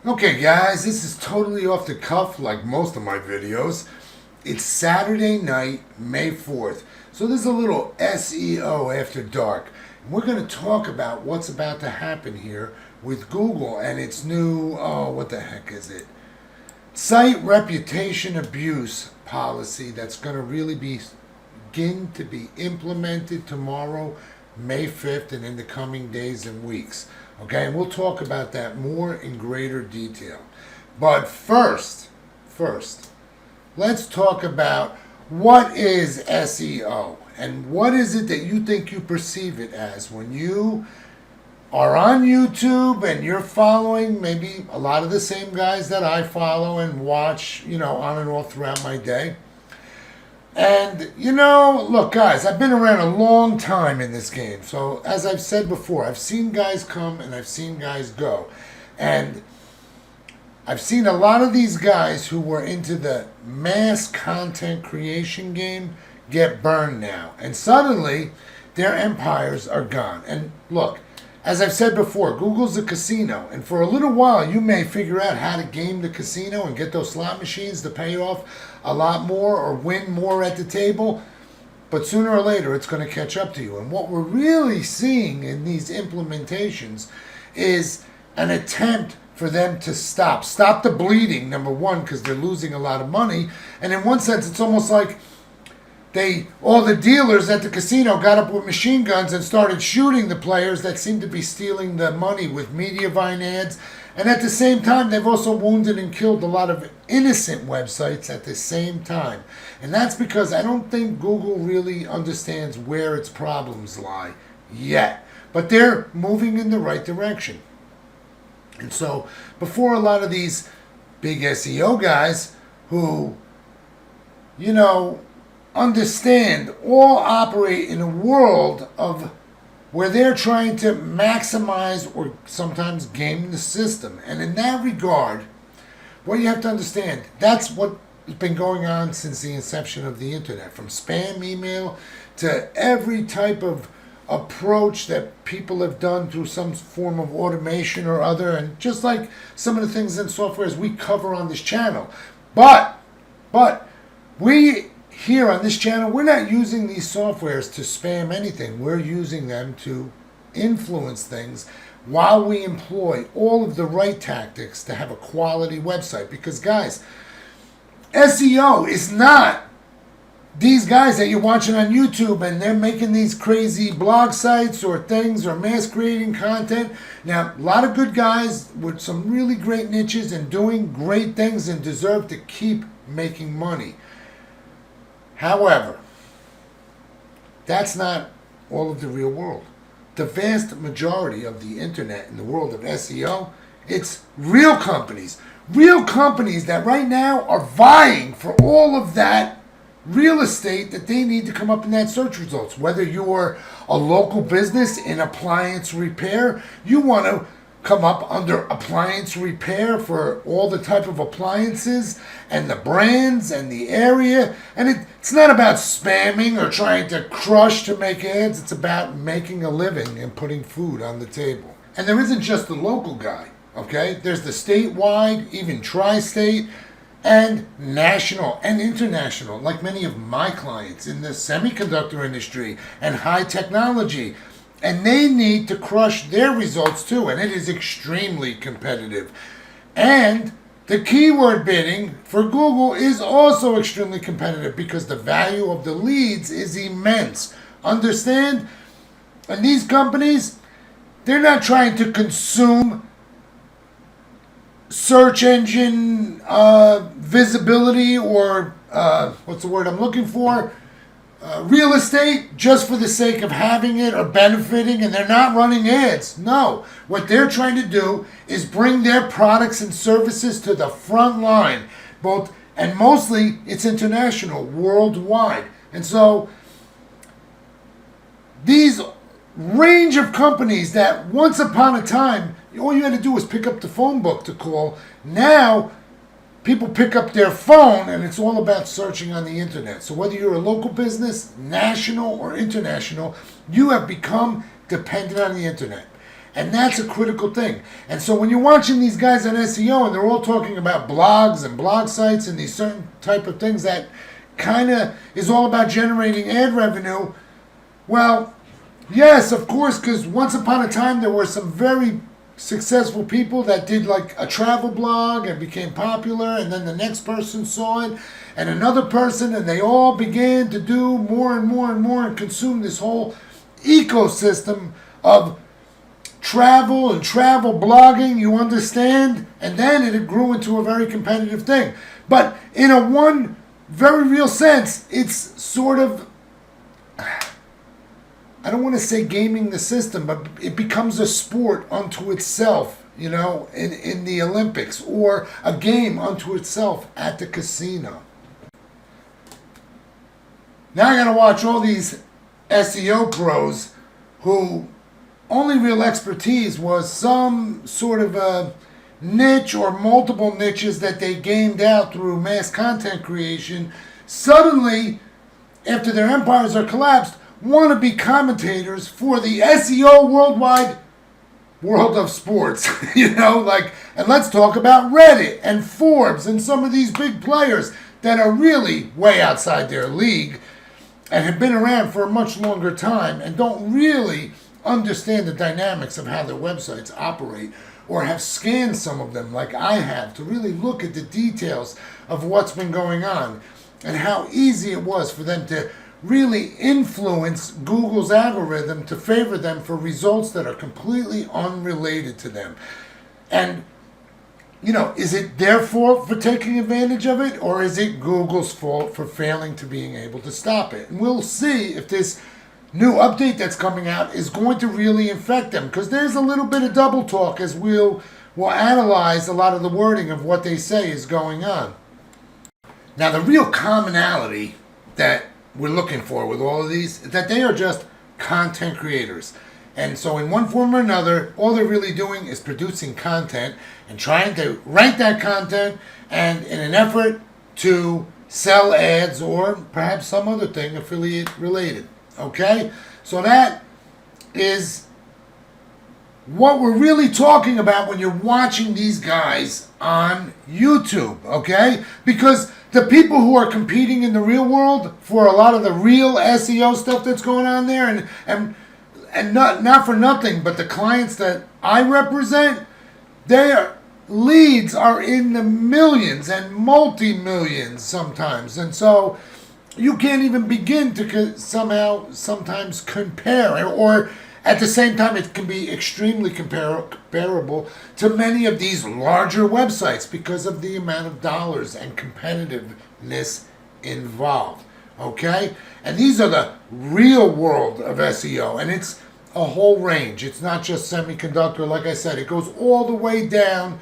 Okay guys, this is totally off the cuff like most of my videos. It's Saturday night, May 4th. So there's a little SEO after dark. And we're going to talk about what's about to happen here with Google and its new, what the heck is it? Site reputation abuse policy that's going to really begin to be implemented tomorrow, May 5th, and in the coming days and weeks. Okay, and we'll talk about that more in greater detail. But first, let's talk about what is SEO and what is it that you think you perceive it as when you are on YouTube and you're following maybe a lot of the same guys that I follow and watch, on and off throughout my day. And, look, guys, I've been around a long time in this game. So, as I've said before, I've seen guys come and I've seen guys go. And I've seen a lot of these guys who were into the mass content creation game get burned now. And suddenly, their empires are gone. And look, as I've said before, Google's a casino. And for a little while, you may figure out how to game the casino and get those slot machines to pay off a lot more or win more at the table. But sooner or later, it's going to catch up to you. And what we're really seeing in these implementations is an attempt for them to stop the bleeding, number one, because they're losing a lot of money. And in one sense, it's almost like all the dealers at the casino got up with machine guns and started shooting the players that seem to be stealing the money with Mediavine ads. And at the same time, they've also wounded and killed a lot of innocent websites at the same time. And that's because I don't think Google really understands where its problems lie yet. But they're moving in the right direction. And so, before a lot of these big SEO guys who, understand, all operate in a world of where they're trying to maximize or sometimes game the system. And in that regard, what you have to understand, that's what's been going on since the inception of the internet, from spam email to every type of approach that people have done through some form of automation or other, and just like some of the things in softwares we cover on this channel. But we here on this channel, we're not using these softwares to spam anything. We're using them to influence things while we employ all of the right tactics to have a quality website. Because guys, SEO is not these guys that you're watching on YouTube and they're making these crazy blog sites or things or mass creating content. Now, a lot of good guys with some really great niches and doing great things and deserve to keep making money. However, that's not all of the real world. The vast majority of the internet in the world of SEO, it's real companies that right now are vying for all of that real estate that they need to come up in that search results. Whether you're a local business in appliance repair, you want to come up under appliance repair for all the type of appliances and the brands and the area. And it's not about spamming or trying to crush to make ads. It's about making a living and putting food on the table. And there isn't just the local guy, okay? There's the statewide, even tri-state, and national and international, like many of my clients in the semiconductor industry and high technology. And they need to crush their results too, and it is extremely competitive. And the keyword bidding for Google is also extremely competitive because the value of the leads is immense. Understand? And these companies, they're not trying to consume search engine visibility or what's the word I'm looking for? Real estate just for the sake of having it or benefiting, and they're not running ads. No, what they're trying to do is bring their products and services to the front line, and mostly it's international, worldwide. And so these range of companies that once upon a time, all you had to do was pick up the phone book to call. Now people pick up their phone and it's all about searching on the internet. So whether you're a local business, national or international, you have become dependent on the internet. And that's a critical thing. And so when you're watching these guys on SEO and they're all talking about blogs and blog sites and these certain type of things that kind of is all about generating ad revenue, well, yes, of course, because once upon a time there were some very successful people that did like a travel blog and became popular, and then the next person saw it and another person, and they all began to do more and more and more and consume this whole ecosystem of travel and travel blogging, you understand? And then it grew into a very competitive thing. But in a one very real sense, it's sort of, I don't want to say gaming the system, but it becomes a sport unto itself, you know, in the Olympics, or a game unto itself at the casino. Now I got to watch all these SEO pros who only real expertise was some sort of a niche or multiple niches that they gained out through mass content creation, suddenly, after their empires are collapsed, want to be commentators for the SEO worldwide world of sports. You know, like, and let's talk about Reddit and Forbes and some of these big players that are really way outside their league and have been around for a much longer time and don't really understand the dynamics of how their websites operate, or have scanned some of them like I have to really look at the details of what's been going on and how easy it was for them to really influence Google's algorithm to favor them for results that are completely unrelated to them. And, you know, is it their fault for taking advantage of it, or is it Google's fault for failing to being able to stop it? And we'll see if this new update that's coming out is going to really infect them, because there's a little bit of double talk as we'll analyze a lot of the wording of what they say is going on. Now, the real commonality that we're looking for with all of these is that they are just content creators. And so in one form or another, all they're really doing is producing content and trying to rank that content, and in an effort to sell ads or perhaps some other thing affiliate related. Okay? So that is what we're really talking about when you're watching these guys on YouTube, okay? Because the people who are competing in the real world for a lot of the real SEO stuff that's going on there, and not for nothing, but the clients that I represent, their leads are in the millions and multi-millions sometimes. And so you can't even begin to sometimes compare, or at the same time it can be extremely comparable to many of these larger websites because of the amount of dollars and competitiveness involved. Okay? And these are the real world of SEO, and it's a whole range. It's not just semiconductor. Like I said, it goes all the way down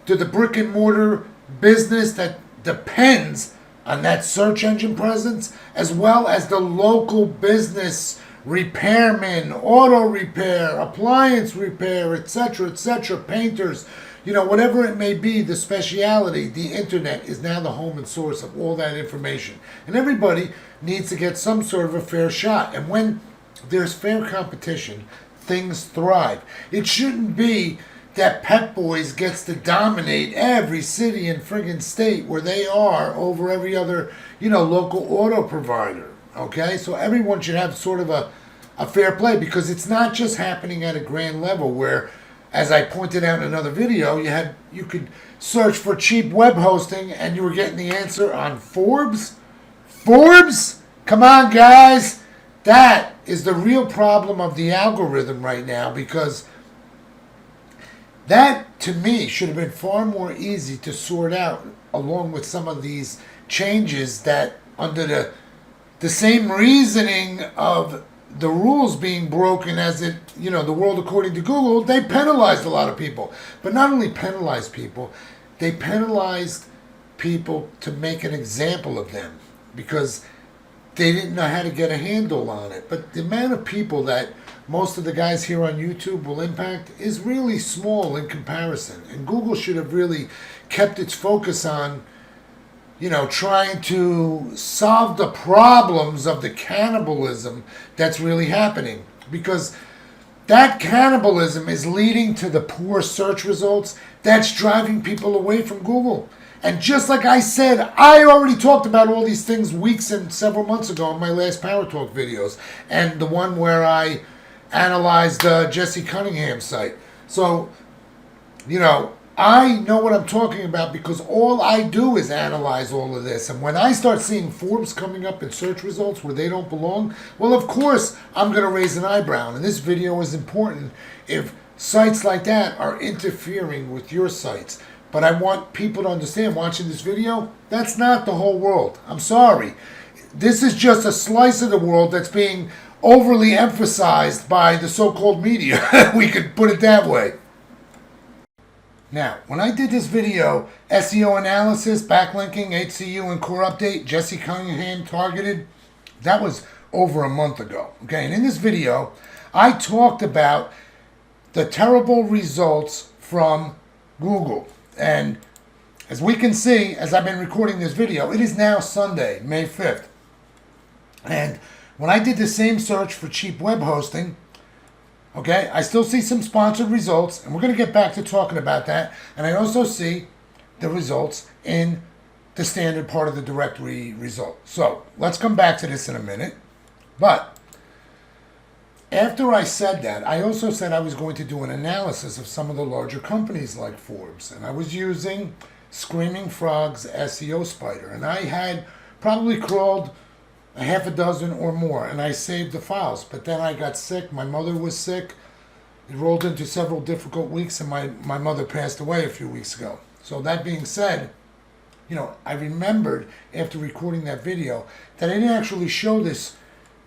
to the brick and mortar business that depends on that search engine presence, as well as the local business, repairmen, auto repair, appliance repair, etc., painters, you know, whatever it may be, the speciality. The internet is now the home and source of all that information. And everybody needs to get some sort of a fair shot. And when there's fair competition, things thrive. It shouldn't be that Pep Boys gets to dominate every city and friggin' state where they are over every other, you know, local auto provider. Okay? So everyone should have sort of a fair play, because it's not just happening at a grand level where, as I pointed out in another video, you could search for cheap web hosting and you were getting the answer on Forbes. Forbes? Come on, guys. That is the real problem of the algorithm right now, because that, to me, should have been far more easy to sort out, along with some of these changes that, under the same reasoning of the rules being broken as it, you know, the world according to Google, they penalized a lot of people. But not only penalized people, they penalized people to make an example of them, because they didn't know how to get a handle on it. But the amount of people that most of the guys here on YouTube will impact is really small in comparison. And Google should have really kept its focus on, you know, trying to solve the problems of the cannibalism that's really happening. Because That cannibalism is leading to the poor search results. That's driving people away from Google. And just like I said, I already talked about all these things weeks and several months ago in my last Power Talk videos. And the one where I analyzed Jesse Cunningham's site. So, I know what I'm talking about because all I do is analyze all of this. And when I start seeing Forbes coming up in search results where they don't belong, well, of course, I'm going to raise an eyebrow. And this video is important if sites like that are interfering with your sites. But I want people to understand, watching this video, that's not the whole world. I'm sorry. This is just a slice of the world that's being overly emphasized by the so-called media. We could put it that way. Now, when I did this video, SEO analysis, backlinking, HCU, and core update, Jesse Cunningham targeted, that was over a month ago. Okay, and in this video, I talked about the terrible results from Google. And as we can see, as I've been recording this video, it is now Sunday, May 5th. And when I did the same search for cheap web hosting, okay, I still see some sponsored results, and we're going to get back to talking about that. And I also see the results in the standard part of the directory result. So let's come back to this in a minute. But after I said that, I also said I was going to do an analysis of some of the larger companies like Forbes. And I was using Screaming Frog's SEO Spider. And I had probably crawled a half a dozen or more, and I saved the files. But then I got sick. My mother was sick. It rolled into several difficult weeks, and my mother passed away a few weeks ago. So that being said, I remembered after recording that video that I didn't actually show this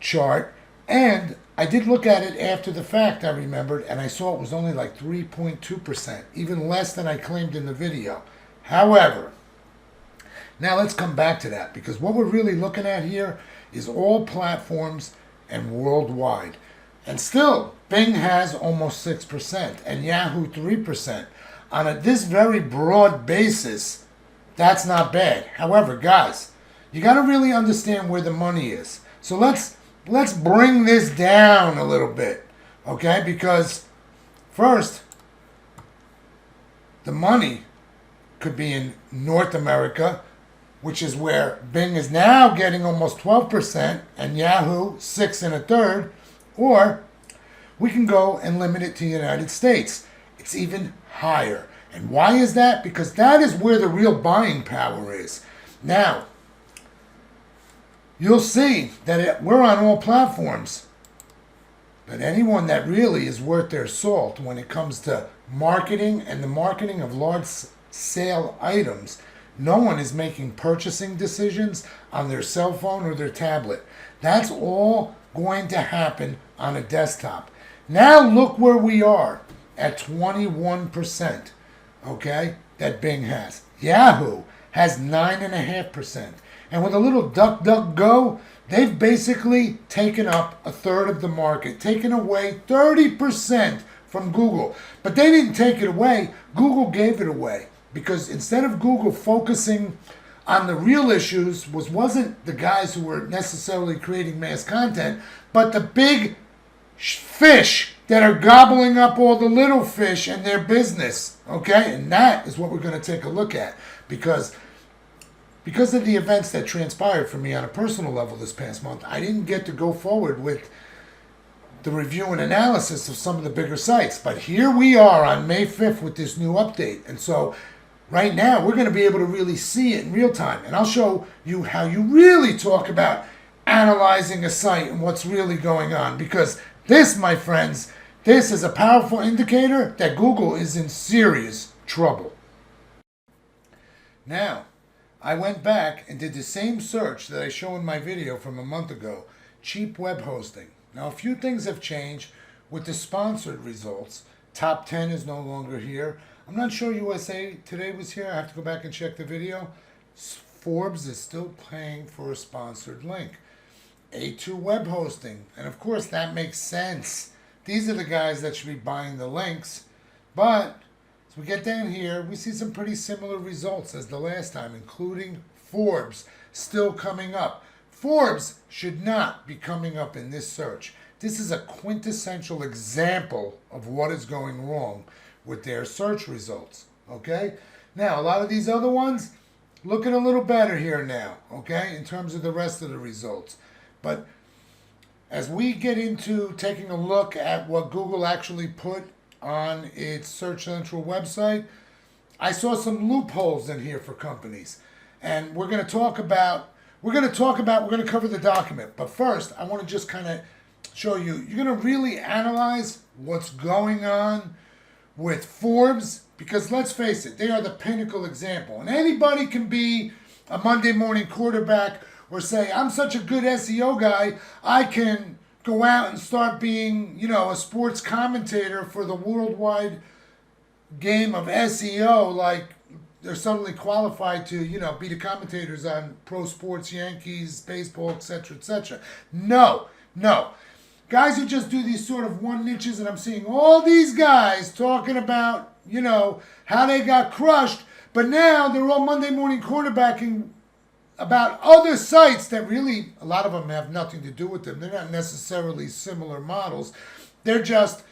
chart, and I did look at it after the fact, I remembered, and I saw it was only like 3.2%, even less than I claimed in the video. However, now let's come back to that, because what we're really looking at here is all platforms and worldwide. And still, Bing has almost 6% and Yahoo 3%. On this very broad basis, that's not bad. However, guys, you got to really understand where the money is. So let's bring this down a little bit, okay? Because first, the money could be in North America, which is where Bing is now getting almost 12% and Yahoo 6 1/3, or we can go and limit it to the United States. It's even higher. And why is that? Because that is where the real buying power is. Now, you'll see that we're on all platforms, but anyone that really is worth their salt when it comes to marketing and the marketing of large sale items, no one is making purchasing decisions on their cell phone or their tablet. That's all going to happen on a desktop. Now look where we are at 21%, okay, that Bing has. Yahoo has 9.5%. And with a little DuckDuckGo, they've basically taken up 1/3 of the market, taken away 30% from Google. But they didn't take it away. Google gave it away. Because instead of Google focusing on the real issues, wasn't the guys who were necessarily creating mass content, but the big fish that are gobbling up all the little fish in their business. Okay? And that is what we're going to take a look at. Because of the events that transpired for me on a personal level this past month, I didn't get to go forward with the review and analysis of some of the bigger sites. But here we are on May 5th with this new update. And so right now, we're going to be able to really see it in real time. And I'll show you how you really talk about analyzing a site and what's really going on. Because this, my friends, this is a powerful indicator that Google is in serious trouble. Now, I went back and did the same search that I showed in my video from a month ago, cheap web hosting. Now, a few things have changed with the sponsored results. Top 10 is no longer here. I'm not sure USA Today was here. I have to go back and check the video. Forbes is still paying for a sponsored link. A2 web hosting. And of course, that makes sense. These are the guys that should be buying the links. But as we get down here, we see some pretty similar results as the last time, including Forbes still coming up. Forbes should not be coming up in this search. This is a quintessential example of what is going wrong with their search results, okay? Now, a lot of these other ones, looking a little better here now, okay, in terms of the rest of the results. But as we get into taking a look at what Google actually put on its Search Central website, I saw some loopholes in here for companies. And we're going to cover the document. But first, I want to just kind of show you, you're going to really analyze what's going on with Forbes, because let's face it, they are the pinnacle example. And anybody can be a Monday morning quarterback or say, I'm such a good SEO guy, I can go out and start being, a sports commentator for the worldwide game of SEO, like they're suddenly qualified to, be the commentators on pro sports, Yankees, baseball, etc., etc. No. Guys who just do these sort of one niches, and I'm seeing all these guys talking about, how they got crushed, but now they're all Monday morning quarterbacking about other sites that really, a lot of them have nothing to do with them. They're not necessarily similar models. They're just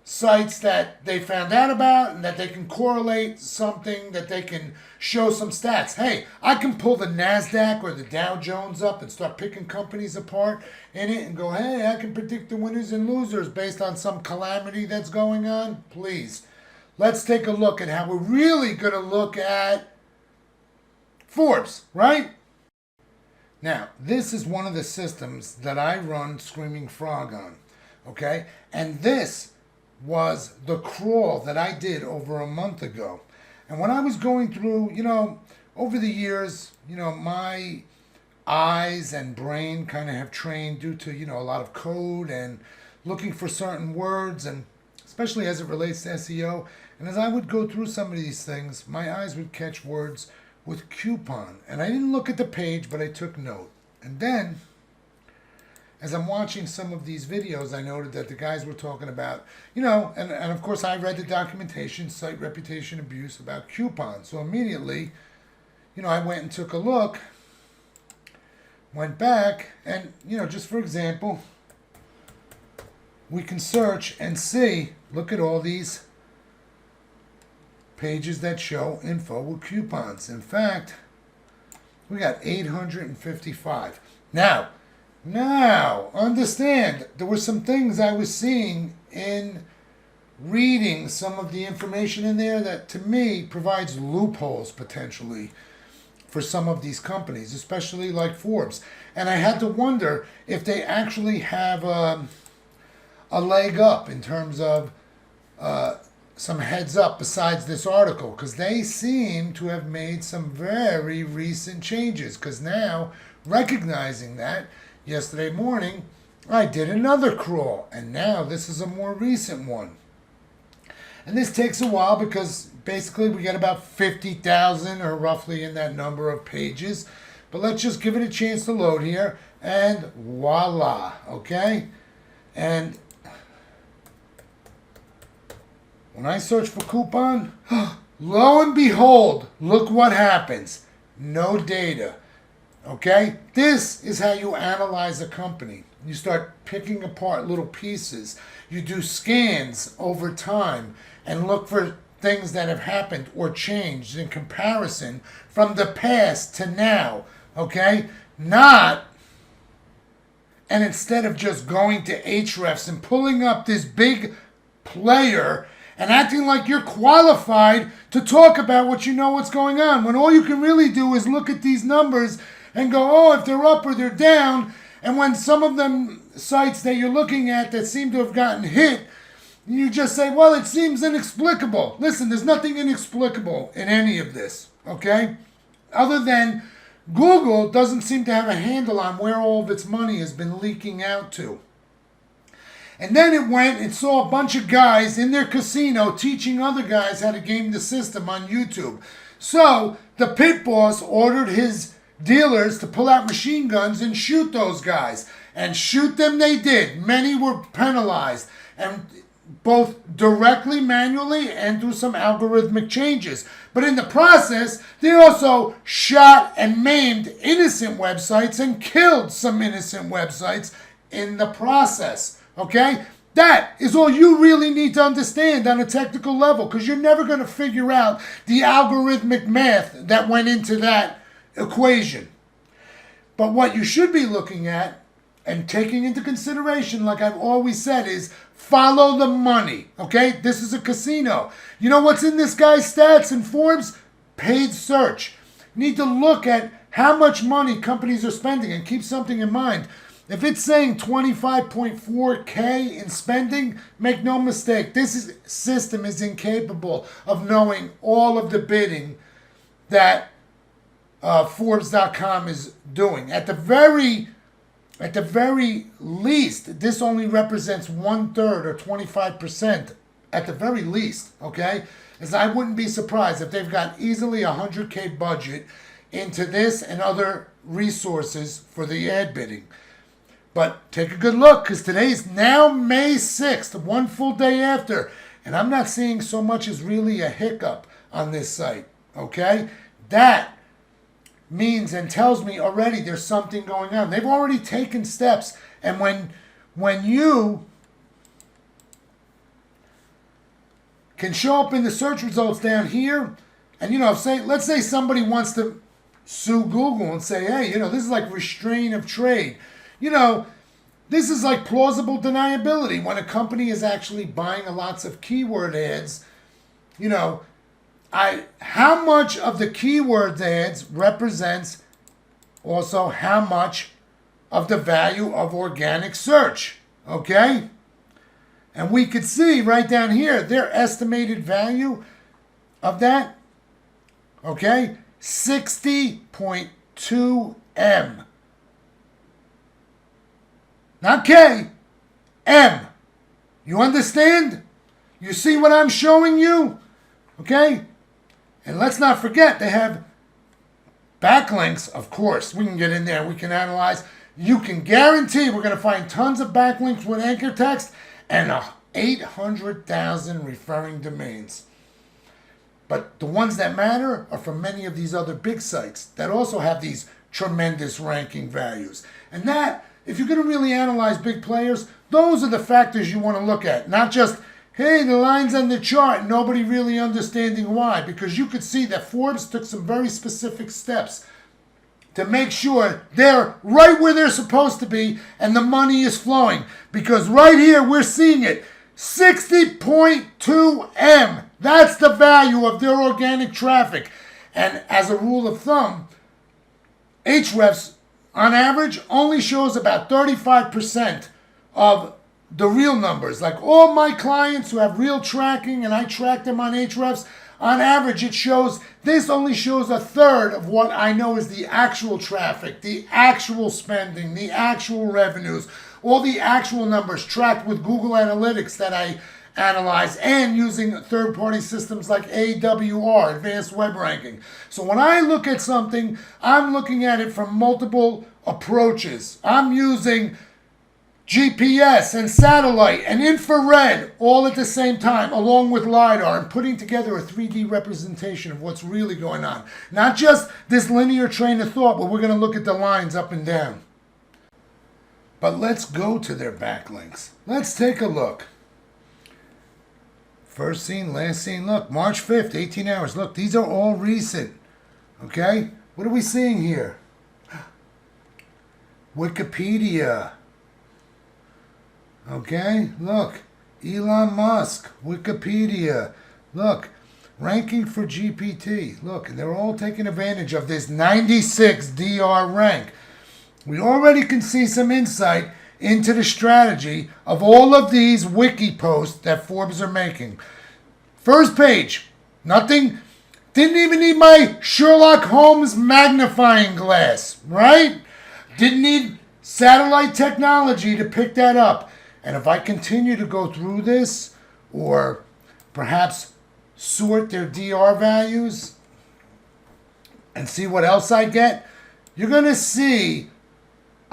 sites that they found out about and that they can correlate something, that they can show some stats. Hey, I can pull the NASDAQ or the Dow Jones up and start picking companies apart in it and go, hey, I can predict the winners and losers based on some calamity that's going on. Please, let's take a look at how we're really going to look at Forbes, right? Now, this is one of the systems that I run Screaming Frog on, okay? And this was the crawl that I did over a month ago. And when I was going through, over the years, my eyes and brain kind of have trained due to, a lot of code and looking for certain words, and especially as it relates to SEO. And as I would go through some of these things, my eyes would catch words with coupon. And I didn't look at the page, but I took note. And then, as I'm watching some of these videos, I noted that the guys were talking about, and of course I read the documentation, site reputation abuse about coupons. So immediately, I went and took a look, went back, and, just for example, we can search and see, look at all these pages that show info with coupons. In fact, we got 855. Now, understand, there were some things I was seeing in reading some of the information in there that, to me, provides loopholes potentially for some of these companies, especially like Forbes. And I had to wonder if they actually have a leg up in terms of some heads up besides this article, because they seem to have made some very recent changes. Because now, recognizing that, yesterday morning, I did another crawl, and now this is a more recent one. And this takes a while because basically we get about 50,000 or roughly in that number of pages. But let's just give it a chance to load here, and voila, okay? And when I search for coupon, lo and behold, look what happens. No data. Okay? This is how you analyze a company. You start picking apart little pieces. You do scans over time and look for things that have happened or changed in comparison from the past to now. Okay? And instead of just going to Ahrefs and pulling up this big player and acting like you're qualified to talk about what's going on, when all you can really do is look at these numbers and go, oh, if they're up or they're down. And when some of them sites that you're looking at that seem to have gotten hit, you just say, well, it seems inexplicable. Listen, there's nothing inexplicable in any of this, okay? Other than Google doesn't seem to have a handle on where all of its money has been leaking out to. And then it went and saw a bunch of guys in their casino teaching other guys how to game the system on YouTube. So the pit boss ordered his dealers to pull out machine guns and shoot those guys. And shoot them they did. Many were penalized, and both directly, manually, and through some algorithmic changes. But in the process, they also shot and maimed innocent websites and killed some innocent websites in the process. Okay? That is all you really need to understand on a technical level, because you're never going to figure out the algorithmic math that went into that equation. But what you should be looking at and taking into consideration, like I've always said, is follow the money. Okay? This is a casino. You know what's in this guy's stats in Forbes? Paid search. You need to look at how much money companies are spending and keep something in mind. If it's saying 25.4K in spending, make no mistake, this system is incapable of knowing all of the bidding that Forbes.com is doing. At the very least, this only represents 1/3 or 25% at the very least, okay? As I wouldn't be surprised if they've got easily a 100K budget into this and other resources for the ad bidding. But take a good look, because today's now May 6th, one full day after, and I'm not seeing so much as really a hiccup on this site, okay? That means and tells me already there's something going on. They've already taken steps, and when you can show up in the search results down here, and let's say somebody wants to sue Google and say, hey, this is like restraint of trade. This is like plausible deniability. When a company is actually buying lots of keyword ads, how much of the keyword ads represents also how much of the value of organic search, okay? And we could see right down here, their estimated value of that, okay, 60.2 M. Not K, M. You understand? You see what I'm showing you? Okay? And let's not forget, they have backlinks, of course. We can get in there, we can analyze. You can guarantee we're going to find tons of backlinks with anchor text and 800,000 referring domains. But the ones that matter are from many of these other big sites that also have these tremendous ranking values. And that, if you're going to really analyze big players, those are the factors you want to look at. Not just, hey, the line's on the chart, nobody really understanding why. Because you could see that Forbes took some very specific steps to make sure they're right where they're supposed to be and the money is flowing. Because right here, we're seeing it. 60.2 M. That's the value of their organic traffic. And as a rule of thumb, Ahrefs, on average, only shows about 35% of the real numbers. Like all my clients who have real tracking and I track them on Ahrefs, on average this only shows 1/3 of what I know is the actual traffic, the actual spending, the actual revenues, all the actual numbers tracked with Google Analytics that I analyze and using third-party systems like AWR, Advanced Web Ranking. So when I look at something, I'm looking at it from multiple approaches. I'm using GPS and satellite and infrared all at the same time, along with LiDAR, and putting together a 3D representation of what's really going on. Not just this linear train of thought, but we're going to look at the lines up and down. But let's go to their backlinks. Let's take a look. First seen, last seen, look, March 5th, 18 hours. Look, these are all recent, okay? What are we seeing here? Wikipedia, okay? Look, Elon Musk, Wikipedia. Look, ranking for GPT. Look, they're all taking advantage of this 96 DR rank. We already can see some insight into the strategy of all of these wiki posts that Forbes are making. First page, nothing, didn't even need my Sherlock Holmes magnifying glass, right? Didn't need satellite technology to pick that up. And if I continue to go through this, or perhaps sort their DR values and see what else I get, you're going to see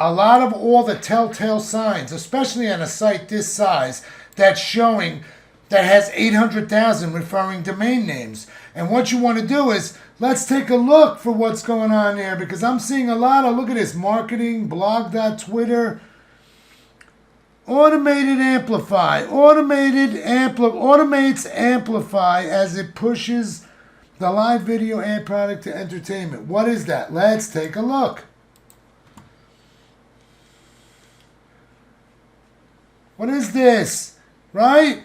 a lot of all the telltale signs, especially on a site this size, that's showing that has 800,000 referring domain names. And what you want to do is, let's take a look for what's going on there, because I'm seeing a lot of, look at this, marketing, blog.twitter, Automated amplify. Automates amplify as it pushes the live video ad product to entertainment. What is that? Let's take a look. What is this? Right?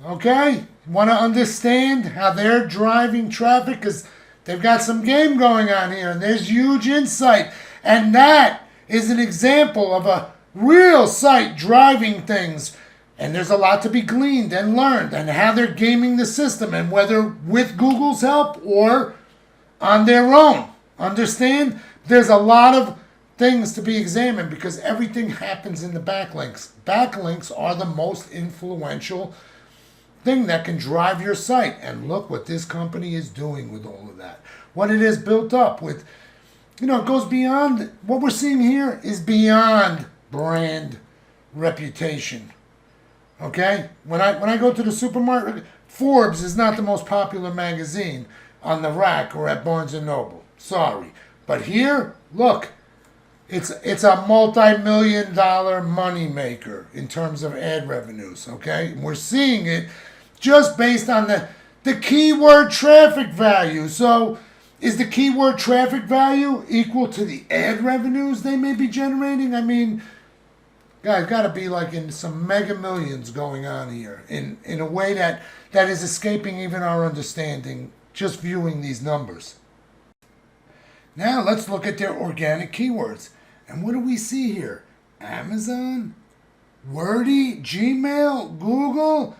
Okay? Want to understand how they're driving traffic? Because they've got some game going on here, and there's huge insight. And that is an example of a real site driving things. And there's a lot to be gleaned and learned, and how they're gaming the system, and whether with Google's help or on their own. Understand? There's a lot of things to be examined because everything happens in the backlinks. Backlinks are the most influential thing that can drive your site. And look what this company is doing with all of that. What it has built up with, it goes beyond, what we're seeing here is beyond brand reputation. Okay? When I go to the supermarket, Forbes is not the most popular magazine on the rack or at Barnes & Noble. Sorry. But here, look, it's a multi-million-dollar money maker in terms of ad revenues. Okay? And we're seeing it just based on the keyword traffic value. So is the keyword traffic value equal to the ad revenues they may be generating? I mean, guys, got to be like in some mega millions going on here in a way that is escaping even our understanding just viewing these numbers. Now let's look at their organic keywords. And what do we see here? Amazon, Wordy, Gmail, Google.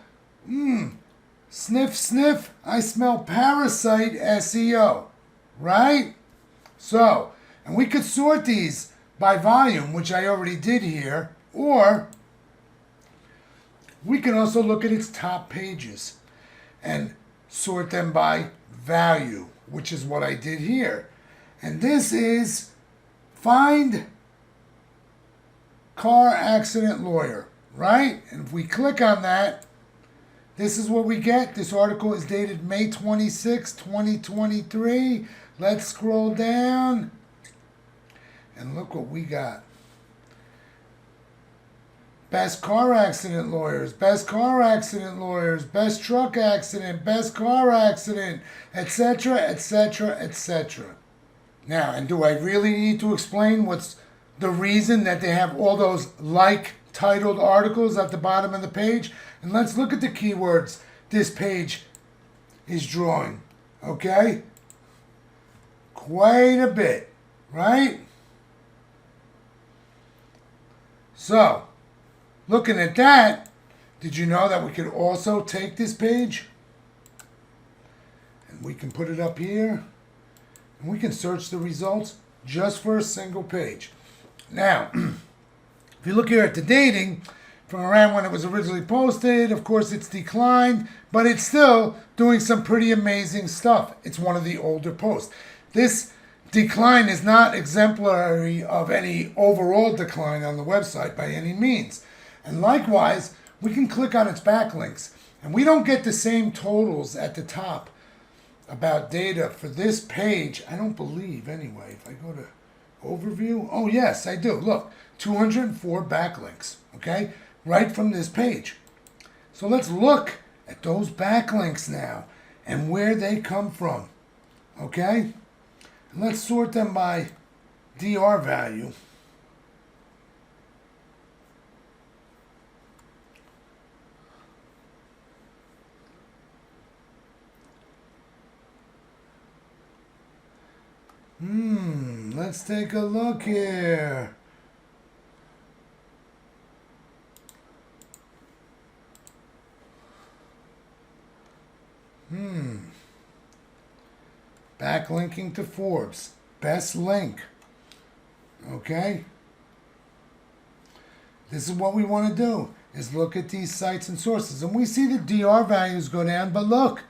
Sniff, sniff. I smell parasite SEO. Right? So, and we could sort these by volume, which I already did here. Or we can also look at its top pages and sort them by value, which is what I did here. And this is find car accident lawyer, right? And if we click on that, this is what we get. This article is dated May 26, 2023. Let's scroll down and look what we got. Best car accident lawyers, best car accident lawyers, best truck accident, best car accident, etc., etc., etc. Now, and do I really need to explain what's the reason that they have all those titled articles at the bottom of the page? And let's look at the keywords this page is drawing. Okay? Quite a bit, right? So, looking at that, did you know that we could also take this page and we can put it up here and we can search the results just for a single page. Now, if you look here at the dating from around when it was originally posted, of course it's declined, but it's still doing some pretty amazing stuff. It's one of the older posts. This decline is not exemplary of any overall decline on the website by any means. And likewise, we can click on its backlinks, and we don't get the same totals at the top about data for this page. I don't believe, anyway. If I go to overview, oh yes, I do. Look, 204 backlinks, okay? Right from this page. So let's look at those backlinks now and where they come from, okay? And let's sort them by DR value. Let's take a look here. Backlinking to Forbes. Best link. Okay? This is what we want to do, is look at these sites and sources. And we see the DR values go down, but look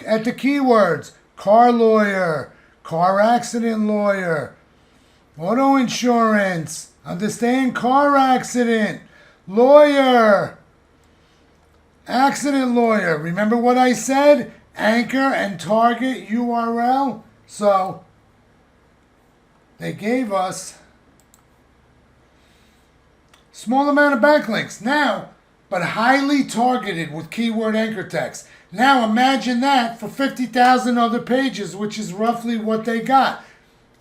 at the keywords. Car lawyer, car accident lawyer, auto insurance, understand car accident, lawyer, accident lawyer. Remember what I said? Anchor and target URL. So they gave us Small amount of backlinks. Now, but highly targeted with keyword anchor text. Now imagine that for 50,000 other pages, which is roughly what they got.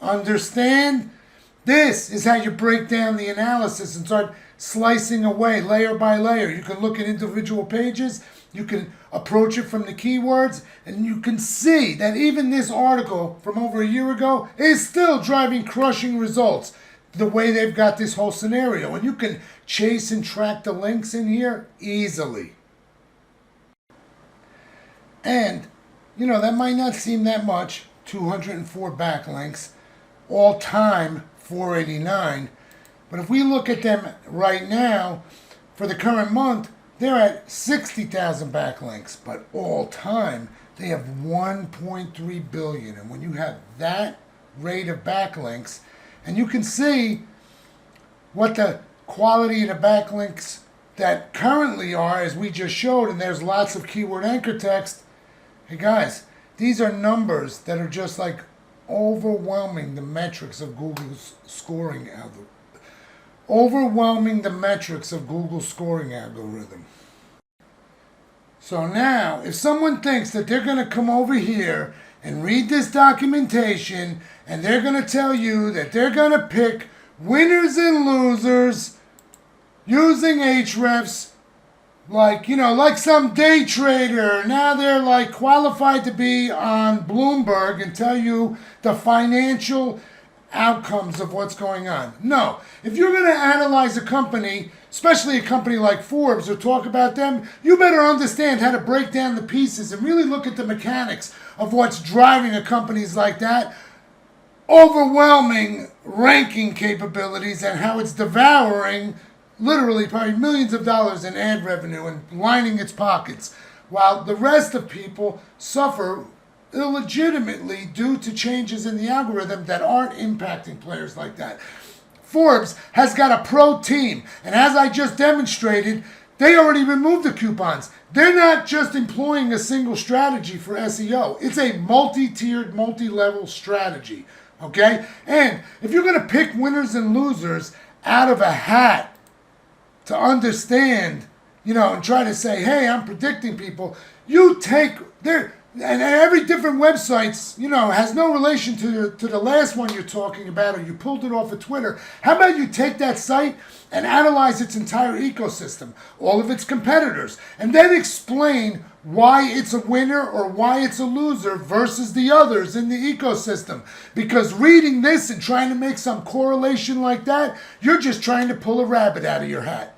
Understand? This is how you break down the analysis and start slicing away layer by layer. You can look at individual pages, you can approach it from the keywords, and you can see that even this article from over a year ago is still driving crushing results the way they've got this whole scenario. And you can chase and track the links in here easily. And, you know, that might not seem that much, 204 backlinks, all time 489. But if we look at them right now, for the current month, they're at 60,000 backlinks. But all time, they have 1.3 billion. And when you have that rate of backlinks, and you can see what the quality of the backlinks that currently are, as we just showed, and there's lots of keyword anchor text. Hey guys, these are numbers that are just like overwhelming the metrics of Google's scoring algorithm. Overwhelming the metrics of Google's scoring algorithm. So now, if someone thinks that they're going to come over here and read this documentation and they're going to tell you that they're going to pick winners and losers using Ahrefs, like, you know, like some day trader. Now they're like qualified to be on Bloomberg and tell you the financial outcomes of what's going on. No. If you're going to analyze a company, especially a company like Forbes, or talk about them, you better understand how to break down the pieces and really look at the mechanics of what's driving a company's like that. Overwhelming ranking capabilities and how it's devouring literally probably millions of dollars in ad revenue and lining its pockets, while the rest of people suffer illegitimately due to changes in the algorithm that aren't impacting players like that. Forbes has got a pro team, and as I just demonstrated, they already removed the coupons. They're not just employing a single strategy for SEO. It's a multi-tiered, multi-level strategy, okay? And if you're going to pick winners and losers out of a hat to understand, you know, and try to say, hey, I'm predicting people, you take their, and every different websites, you know, has no relation to the last one you're talking about, or you pulled it off of Twitter. How about you take that site and analyze its entire ecosystem, all of its competitors, and then explain why it's a winner or why it's a loser versus the others in the ecosystem. Because reading this and trying to make some correlation like that, you're just trying to pull a rabbit out of your hat.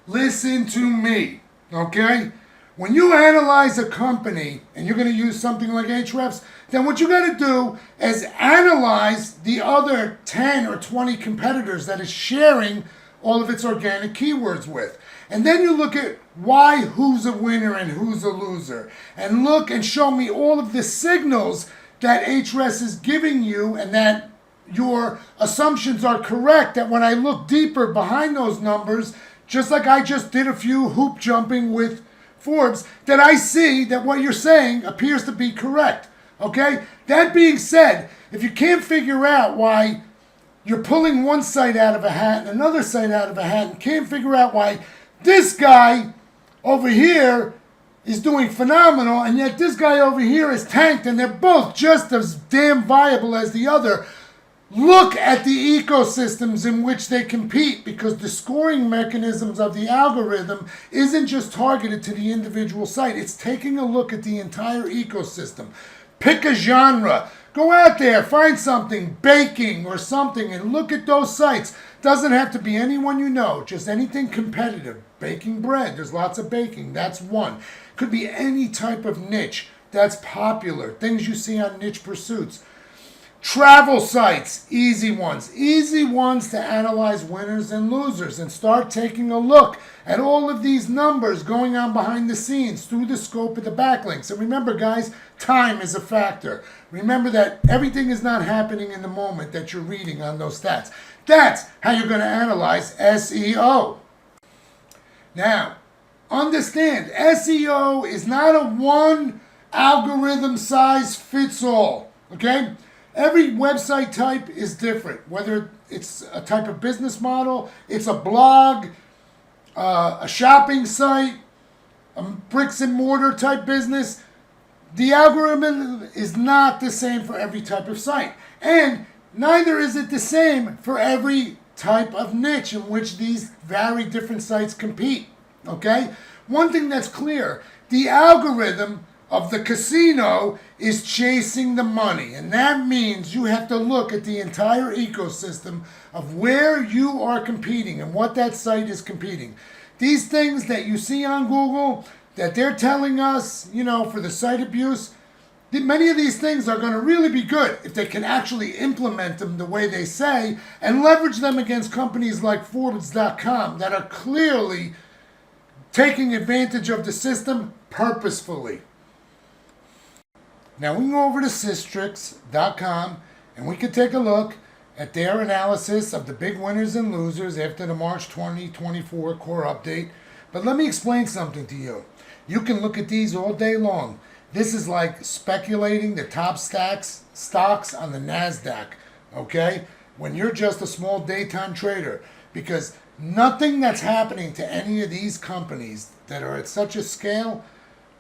Listen to me, okay? When you analyze a company and you're going to use something like Ahrefs, then what you got to do is analyze the other 10 or 20 competitors that it's sharing all of its organic keywords with. And then you look at why who's a winner and who's a loser. And look and show me all of the signals that Ahrefs is giving you, and that your assumptions are correct, that when I look deeper behind those numbers, just like I just did a few hoop jumping with Forbes, that I see that what you're saying appears to be correct. Okay? That being said, if you can't figure out why you're pulling one site out of a hat and another site out of a hat, and can't figure out why this guy over here is doing phenomenal and yet this guy over here is tanked and they're both just as damn viable as the other, look at the ecosystems in which they compete, because the scoring mechanisms of the algorithm isn't just targeted to the individual site. It's taking a look at the entire ecosystem. Pick a genre. Go out there, find something, baking or something, and look at those sites. Doesn't have to be anyone you know, just anything competitive. Baking bread, there's lots of baking, that's one. Could be any type of niche that's popular, things you see on niche pursuits. Travel sites, easy ones to analyze winners and losers, and start taking a look at all of these numbers going on behind the scenes through the scope of the backlinks. And remember, guys, time is a factor. Remember that everything is not happening in the moment that you're reading on those stats. That's how you're going to analyze SEO. Now, understand, SEO is not a one algorithm size fits all, okay? Every website type is different, whether it's a type of business model, it's a blog, a shopping site, a bricks and mortar type business. The algorithm is not the same for every type of site. And neither is it the same for every type of niche in which these very different sites compete. Okay? One thing that's clear, the algorithm of the casino is chasing the money. And that means you have to look at the entire ecosystem of where you are competing and what that site is competing. These things that you see on Google that they're telling us, for the site abuse, many of these things are going to really be good if they can actually implement them the way they say and leverage them against companies like Forbes.com that are clearly taking advantage of the system purposefully. Now we can go over to Systrix.com and we can take a look at their analysis of the big winners and losers after the March 2024 core update. But let me explain something to you. You can look at these all day long. This is like speculating the top stocks on the NASDAQ, okay? When you're just a small daytime trader. Because nothing that's happening to any of these companies that are at such a scale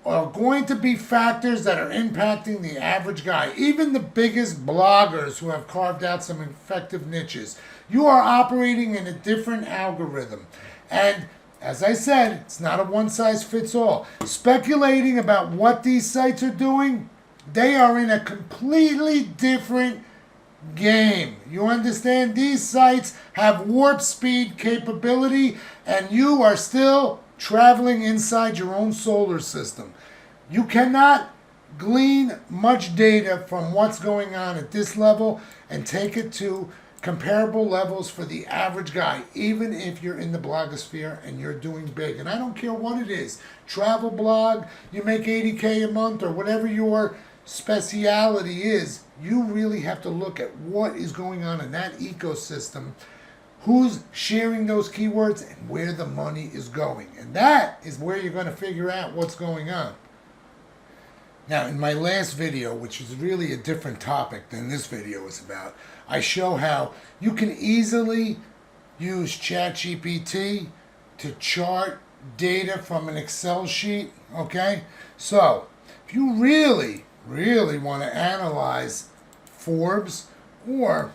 are going to be factors that are impacting the average guy. Even the biggest bloggers who have carved out some effective niches. You are operating in a different algorithm. And as I said, it's not a one-size-fits-all. Speculating about what these sites are doing, they are in a completely different game. You understand? These sites have warp speed capability, and you are still traveling inside your own solar system. You cannot glean much data from what's going on at this level and take it to comparable levels for the average guy, even if you're in the blogosphere and you're doing big. And I don't care what it is. Travel blog, you make $80K a month, or whatever your speciality is, you really have to look at what is going on in that ecosystem, who's sharing those keywords, and where the money is going. And that is where you're going to figure out what's going on. Now, in my last video, which is really a different topic than this video is about, I show how you can easily use ChatGPT to chart data from an Excel sheet, okay? So, if you really want to analyze Forbes, or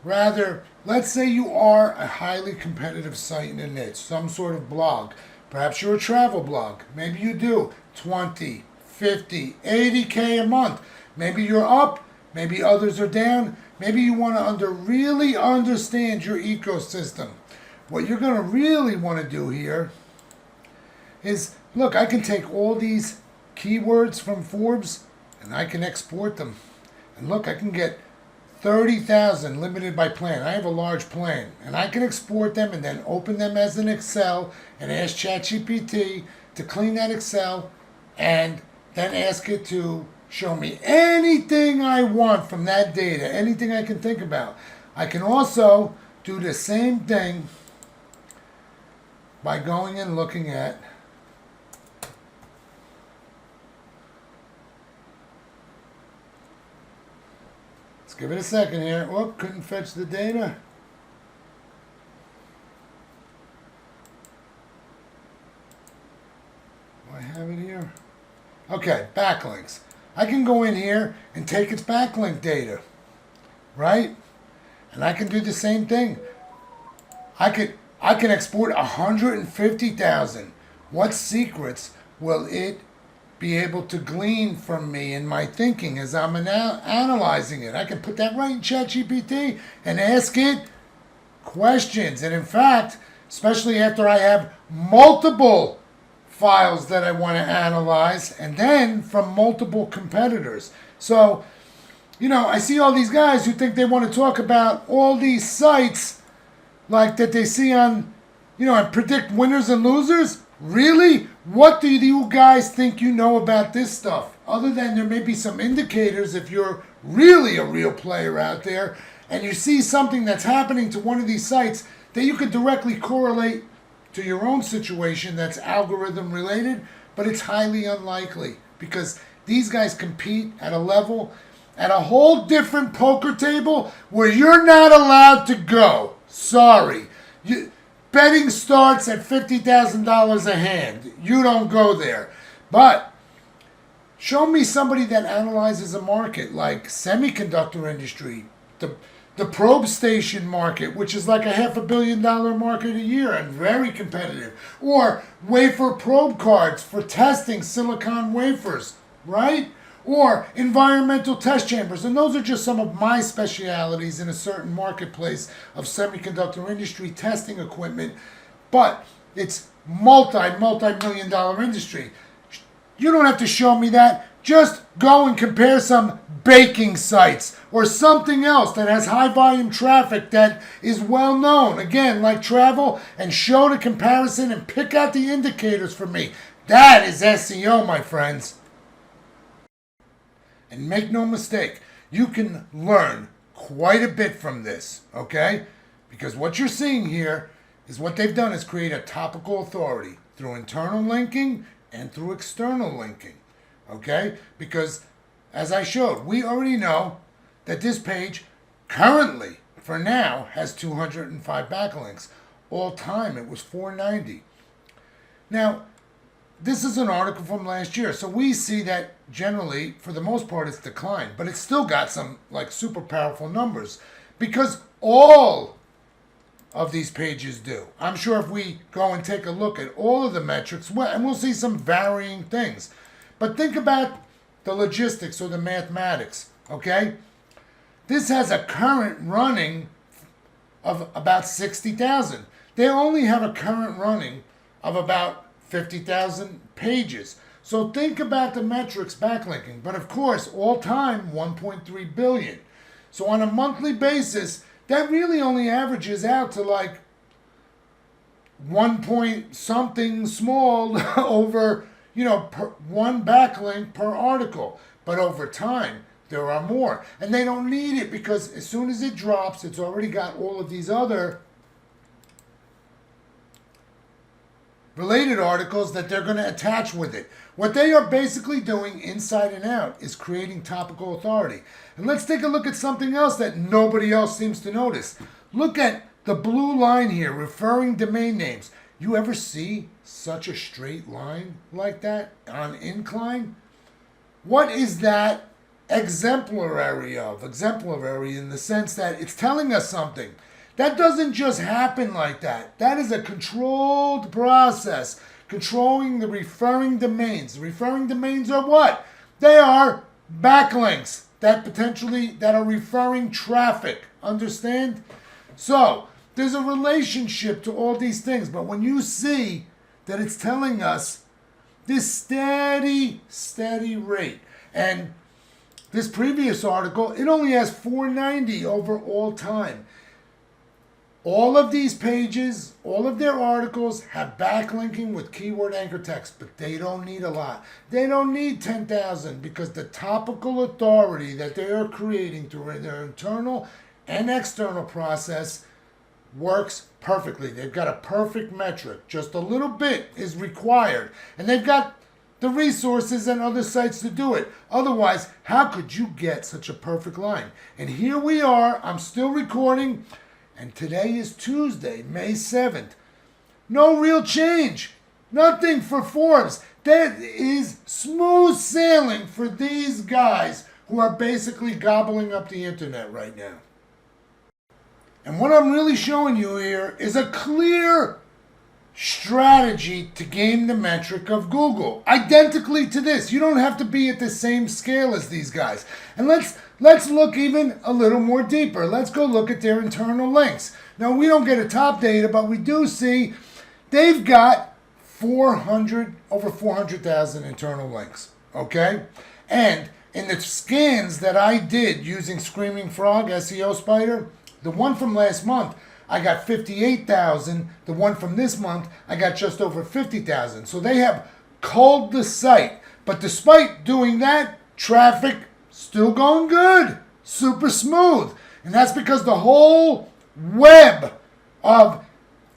rather, let's say you are a highly competitive site in a niche, some sort of blog. Perhaps you're a travel blog. Maybe you do 20, 50, 80K a month. Maybe you're up, maybe others are down. Maybe you want to really understand your ecosystem. What you're going to really want to do here is, look, I can take all these keywords from Forbes and I can export them. And look, I can get 30,000 limited by plan. I have a large plan. And I can export them and then open them as an Excel and ask ChatGPT to clean that Excel and then ask it to show me anything I want from that data, anything I can think about. I can also do the same thing by going and looking at let's give it a second here. Whoop, couldn't fetch the data. Do I have it here? Okay, backlinks. I can go in here and take its backlink data, right? And I can do the same thing. I can export 150,000. What secrets will it be able to glean from me in my thinking as I'm analyzing it? I can put that right in ChatGPT and ask it questions. And in fact, especially after I have multiple files that I want to analyze, and then from multiple competitors. So, I see all these guys who think they want to talk about all these sites like that they see on, and predict winners and losers. Really? What do you guys think you know about this stuff? Other than there may be some indicators if you're really a real player out there and you see something that's happening to one of these sites that you could directly correlate to your own situation that's algorithm related, but it's highly unlikely because these guys compete at a level at a whole different poker table where you're not allowed to go. Sorry. Betting starts at $50,000 a hand. You don't go there. But show me somebody that analyzes a market like semiconductor industry, the probe station market, which is like a $500 million market a year and very competitive, or wafer probe cards for testing silicon wafers, right? Or environmental test chambers. And those are just some of my specialities in a certain marketplace of semiconductor industry testing equipment. But it's multi-million dollar industry. You don't have to show me that. Just go and compare some baking sites or something else that has high volume traffic that is well known. Again, like travel, and show the comparison and pick out the indicators for me. That is SEO, my friends. And make no mistake, you can learn quite a bit from this, okay? Because what you're seeing here is what they've done is create a topical authority through internal linking and through external linking, okay? Because as I showed, we already know that this page currently, for now, has 205 backlinks. All time, it was 490. Now, this is an article from last year, so we see that generally, for the most part, it's declined, but it's still got some like super powerful numbers because all of these pages do. I'm sure if we go and take a look at all of the metrics, and we'll see some varying things. But think about the logistics or the mathematics, okay? This has a current running of about 60,000. They only have a current running of about 50,000 pages. So think about the metrics backlinking. But of course, all time, 1.3 billion. So on a monthly basis, that really only averages out to like 1 point something small over, per one backlink per article. But over time, there are more. And they don't need it because as soon as it drops, it's already got all of these other related articles that they're going to attach with it. What they are basically doing inside and out is creating topical authority. And let's take a look at something else that nobody else seems to notice. Look at the blue line here, referring domain names. You ever see such a straight line like that on incline? What is that exemplary of? Exemplary in the sense that it's telling us something. That doesn't just happen like that. That is a controlled process, controlling the referring domains. The referring domains are what? They are backlinks that are referring traffic. Understand? So, there's a relationship to all these things, but when you see that it's telling us this steady rate, and this previous article, it only has 490 over all time. All of these pages, all of their articles have backlinking with keyword anchor text, but they don't need a lot. They don't need 10,000 because the topical authority that they are creating through their internal and external process works perfectly. They've got a perfect metric. Just a little bit is required. And they've got the resources and other sites to do it. Otherwise, how could you get such a perfect line? And here we are. I'm still recording. And today is Tuesday, May 7th. No real change. Nothing for Forbes. That is smooth sailing for these guys who are basically gobbling up the internet right now. And what I'm really showing you here is a clear strategy to game the metric of Google. Identically to this. You don't have to be at the same scale as these guys. And let's look even a little more deeper. Let's go look at their internal links. Now, we don't get a top data, but we do see they've got over 400,000 internal links. Okay? And in the scans that I did using Screaming Frog SEO Spider, the one from last month, I got 58,000. The one from this month, I got just over 50,000. So they have culled the site. But despite doing that, traffic still going good. Super smooth. And that's because the whole web of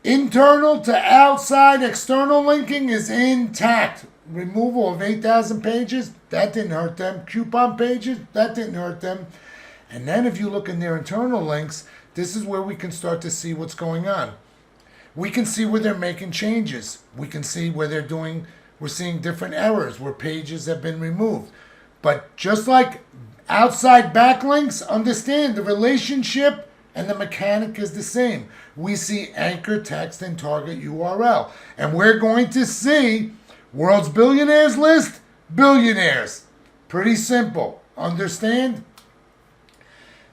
internal to outside external linking is intact. removal of 8,000 pages, that didn't hurt them. Coupon pages, that didn't hurt them. And then if you look in their internal links, this is where we can start to see what's going on. We can see where they're making changes. We can see where we're seeing different errors, where pages have been removed. But just like outside backlinks, understand the relationship and the mechanic is the same. We see anchor text and target URL. And we're going to see world's billionaires list, billionaires. Pretty simple. Understand?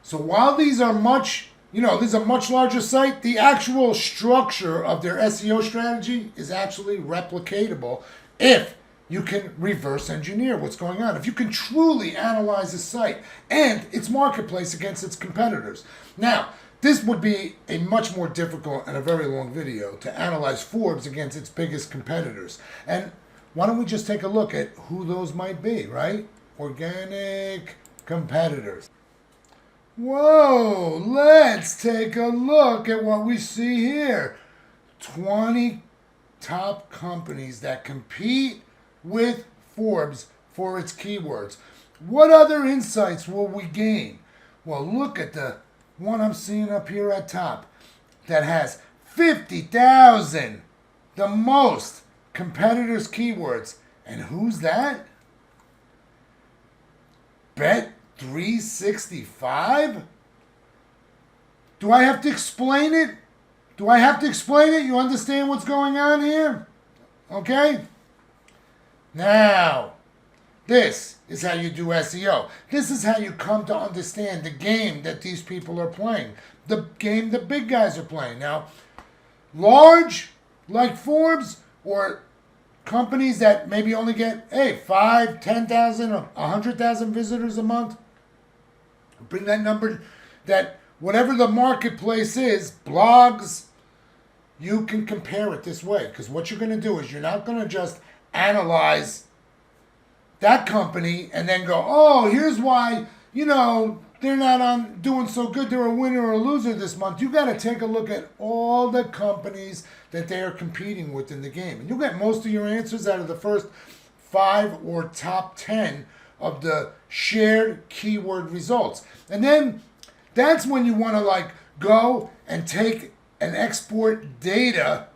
So while these are much larger site, the actual structure of their SEO strategy is actually replicatable if you can reverse engineer what's going on. If you can truly analyze a site and its marketplace against its competitors. Now, this would be a much more difficult and a very long video to analyze Forbes against its biggest competitors. And why don't we just take a look at who those might be, right? Organic competitors. Whoa, let's take a look at what we see here. 20 top companies that compete with Forbes for its keywords. What other insights will we gain? Well, look at the one I'm seeing up here at top that has 50,000, the most competitors' keywords. And who's that? Bet365? Do I have to explain it? You understand what's going on here? Okay? Now, this is how you do SEO. This is how you come to understand the game that these people are playing. The game the big guys are playing. Now, large, like Forbes, or companies that maybe only get, 5, 10,000, 100,000 visitors a month. Bring that number, that whatever the marketplace is, blogs, you can compare it this way. Because what you're going to do is you're not going to just analyze that company and then go, oh, here's why, they're not doing so good. They're a winner or a loser this month. You got to take a look at all the companies that they are competing with in the game. And you'll get most of your answers out of the first 5 or top 10 of the shared keyword results. And then that's when you want to go and take and export data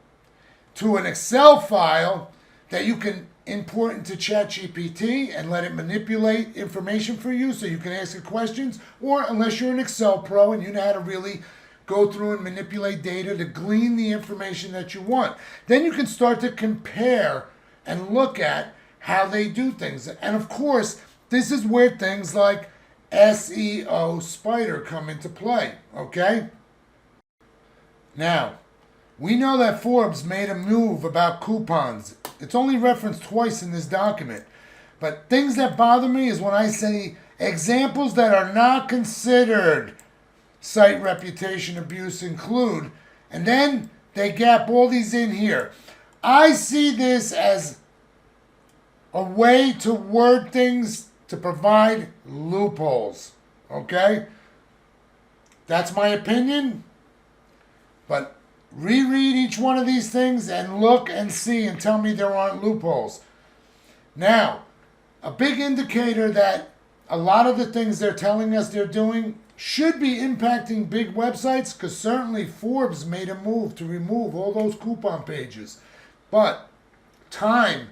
to an Excel file that you can import into ChatGPT and let it manipulate information for you so you can ask it questions. Or unless you're an Excel pro and you know how to really go through and manipulate data to glean the information that you want, then you can start to compare and look at how they do things. And of course, this is where things like SEO Spider come into play, okay? Now, we know that Forbes made a move about coupons. It's only referenced twice in this document. But things that bother me is when I say examples that are not considered site reputation abuse include, and then they gap all these in here. I see this as a way to word things to provide loopholes. Okay? That's my opinion. But reread each one of these things and look and see and tell me there aren't loopholes. Now, a big indicator that a lot of the things they're telling us they're doing should be impacting big websites, because certainly Forbes made a move to remove all those coupon pages. But time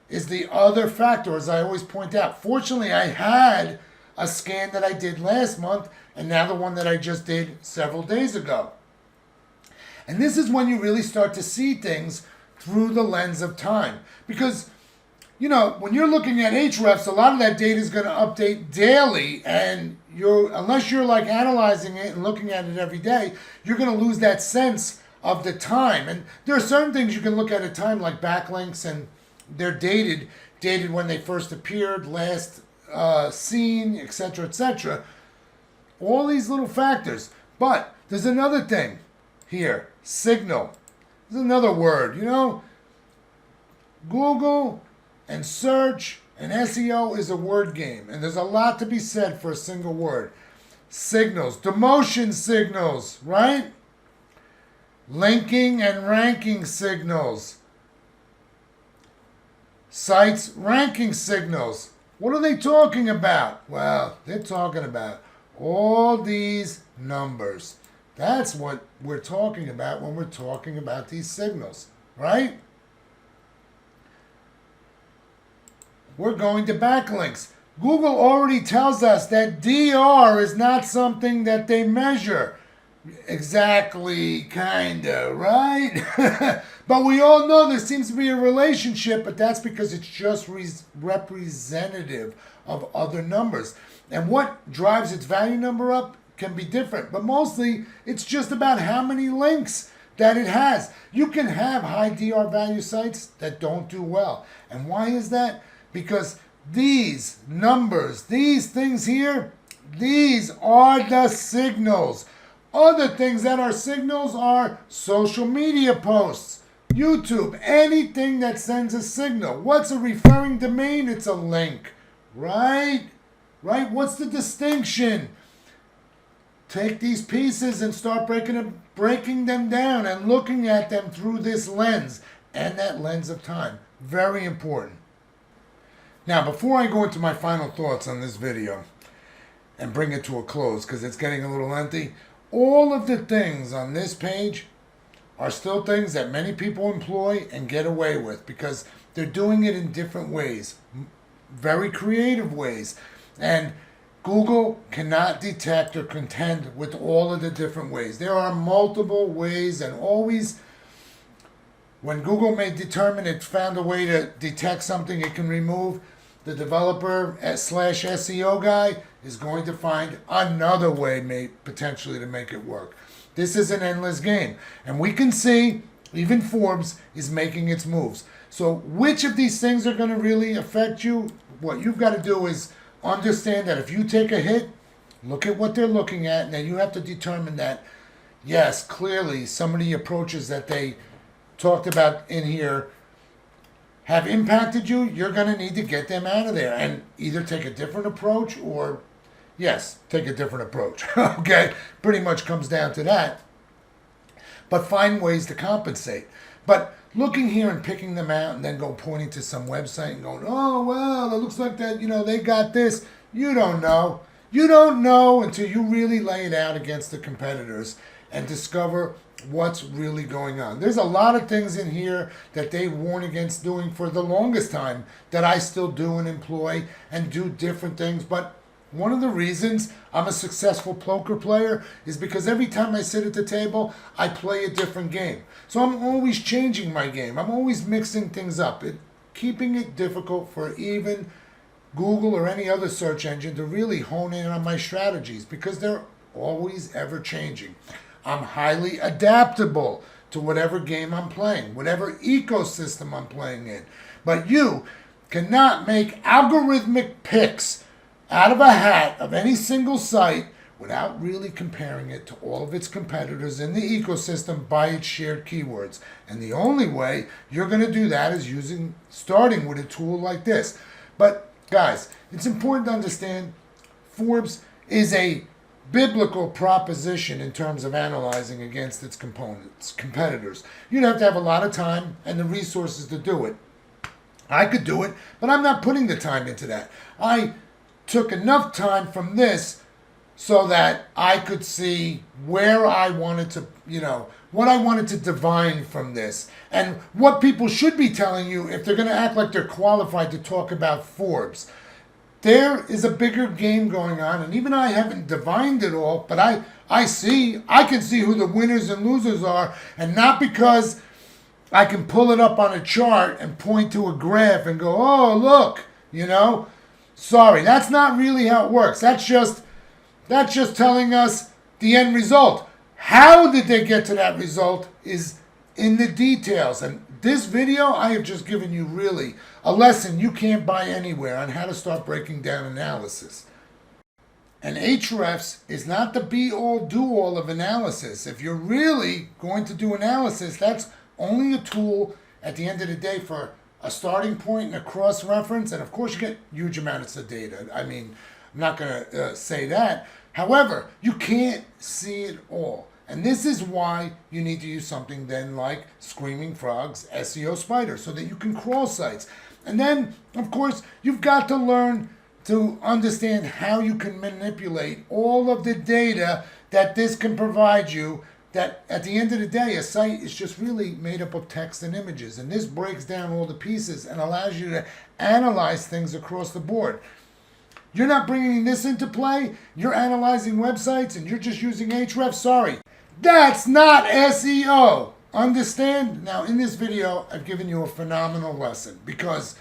is the other factor, as I always point out. Fortunately, I had a scan that I did last month and now the one that I just did several days ago. And this is when you really start to see things through the lens of time. Because, when you're looking at Ahrefs, a lot of that data is going to update daily, and unless you're analyzing it and looking at it every day, you're going to lose that sense of the time. And there are certain things you can look at time, like backlinks, and they're dated when they first appeared, last seen, etc., etc. All these little factors. But there's another thing here. Signal. There's another word. Google and search and SEO is a word game. And there's a lot to be said for a single word. Signals. Demotion signals, right? Linking and ranking signals. sites ranking signals. What are they talking about? Well, they're talking about all these numbers. That's what we're talking about when we're talking about these signals, right? We're going to backlinks. Google already tells us that DR is not something that they measure. Exactly, kinda, right? But we all know there seems to be a relationship, but that's because it's just representative of other numbers. And what drives its value number up can be different, but mostly it's just about how many links that it has. You can have high DR value sites that don't do well. And why is that? Because these numbers, these things here, these are the signals. Other things that are signals are social media posts, YouTube, anything that sends a signal. What's a referring domain? It's a link, right? Right? What's the distinction? Take these pieces and start breaking them down and looking at them through this lens and that lens of time. Very important. Now, before I go into my final thoughts on this video and bring it to a close, because it's getting a little lengthy, all of the things on this page are still things that many people employ and get away with because they're doing it in different ways, very creative ways. And Google cannot detect or contend with all of the different ways. There are multiple ways, and always when Google may determine it found a way to detect something it can remove, the developer / SEO guy is going to find another way potentially to make it work. This is an endless game. And we can see even Forbes is making its moves. So which of these things are going to really affect you? What you've got to do is understand that if you take a hit, look at what they're looking at, and then you have to determine that, yes, clearly some of the approaches that they talked about in here have impacted you. You're going to need to get them out of there and either take a different approach or, yes, take a different approach. Okay? Pretty much comes down to that. But find ways to compensate. But looking here and picking them out and then go pointing to some website and going, oh, well, it looks like that, they got this. You don't know. You don't know until you really lay it out against the competitors and discover what's really going on. There's a lot of things in here that they warn against doing for the longest time that I still do and employ and do different things. But one of the reasons I'm a successful poker player is because every time I sit at the table, I play a different game. So I'm always changing my game. I'm always mixing things up, keeping it difficult for even Google or any other search engine to really hone in on my strategies because they're always ever changing. I'm highly adaptable to whatever game I'm playing, whatever ecosystem I'm playing in. But you cannot make algorithmic picks out of a hat of any single site without really comparing it to all of its competitors in the ecosystem by its shared keywords. And the only way you're going to do that is starting with a tool like this. But guys, it's important to understand Forbes is a biblical proposition in terms of analyzing against its competitors. You'd have to have a lot of time and the resources to do it. I could do it, but I'm not putting the time into that. I took enough time from this so that I could see where I wanted to, what I wanted to divine from this and what people should be telling you if they're going to act like they're qualified to talk about Forbes. There is a bigger game going on, and even I haven't divined it all, but I can see who the winners and losers are, and not because I can pull it up on a chart and point to a graph and go, oh, look, Sorry, that's not really how it works. That's just telling us the end result. How did they get to that result is in the details. And this video, I have just given you really a lesson you can't buy anywhere on how to start breaking down analysis. And Ahrefs is not the be-all, do-all of analysis. If you're really going to do analysis, that's only a tool at the end of the day for a starting point and a cross-reference. And of course, you get huge amounts of data. I mean, I'm not going to say that. However, you can't see it all. And this is why you need to use something then like Screaming Frog's SEO Spider so that you can crawl sites And then, of course, you've got to learn to understand how you can manipulate all of the data that this can provide you, that at the end of the day, a site is just really made up of text and images. And this breaks down all the pieces and allows you to analyze things across the board. You're not bringing this into play, you're analyzing websites and you're just using Ahrefs, sorry. That's not SEO. Understand? Now, in this video, I've given you a phenomenal lesson because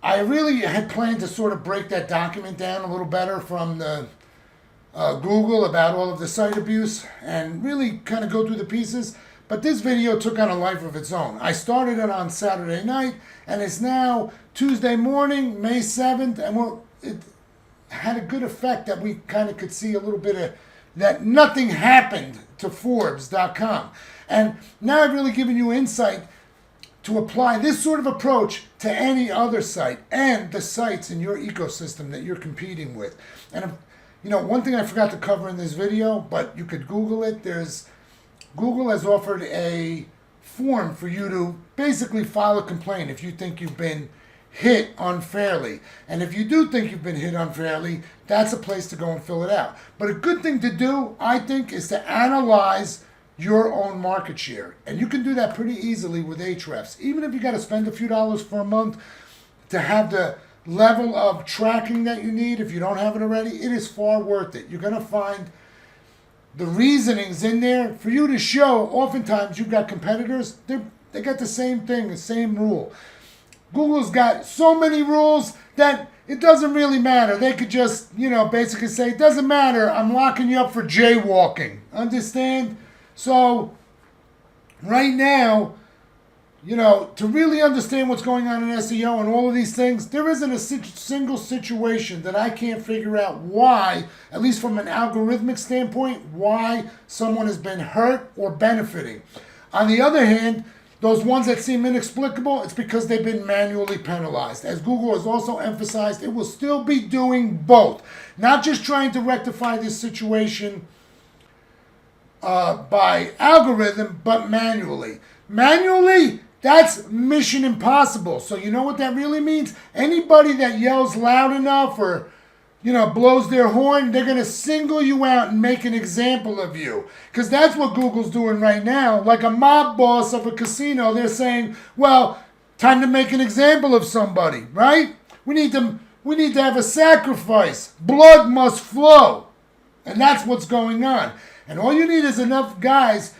I really had planned to sort of break that document down a little better from the Google about all of the site abuse and really kind of go through the pieces. But this video took on a life of its own. I started it on Saturday night and it's now Tuesday morning, May 7th, and it had a good effect that we kind of could see a little bit of that nothing happened to Forbes.com. And now I've really given you insight to apply this sort of approach to any other site and the sites in your ecosystem that you're competing with. And one thing I forgot to cover in this video, but you could Google it, Google has offered a form for you to basically file a complaint if you think you've been hit unfairly. And if you do think you've been hit unfairly, that's a place to go and fill it out. But a good thing to do, I think, is to analyze your own market share. And you can do that pretty easily with Ahrefs. Even if you got to spend a few dollars for a month to have the level of tracking that you need, if you don't have it already, it is far worth it. You're going to find the reasonings in there for you to show. Oftentimes you've got competitors, they got the same thing, the same rule. Google's got so many rules that it doesn't really matter. They could just, basically say, it doesn't matter, I'm locking you up for jaywalking. Understand? So, right now, to really understand what's going on in SEO and all of these things, there isn't a single situation that I can't figure out why, at least from an algorithmic standpoint, why someone has been hurt or benefiting. On the other hand, those ones that seem inexplicable, it's because they've been manually penalized. As Google has also emphasized, it will still be doing both. Not just trying to rectify this situation by algorithm, but manually. Manually, that's mission impossible. So you know what that really means? Anybody that yells loud enough or blows their horn, they're going to single you out and make an example of you. Because that's what Google's doing right now. Like a mob boss of a casino, they're saying, well, time to make an example of somebody, right? We need to have a sacrifice. Blood must flow. And that's what's going on. And all you need is enough guys,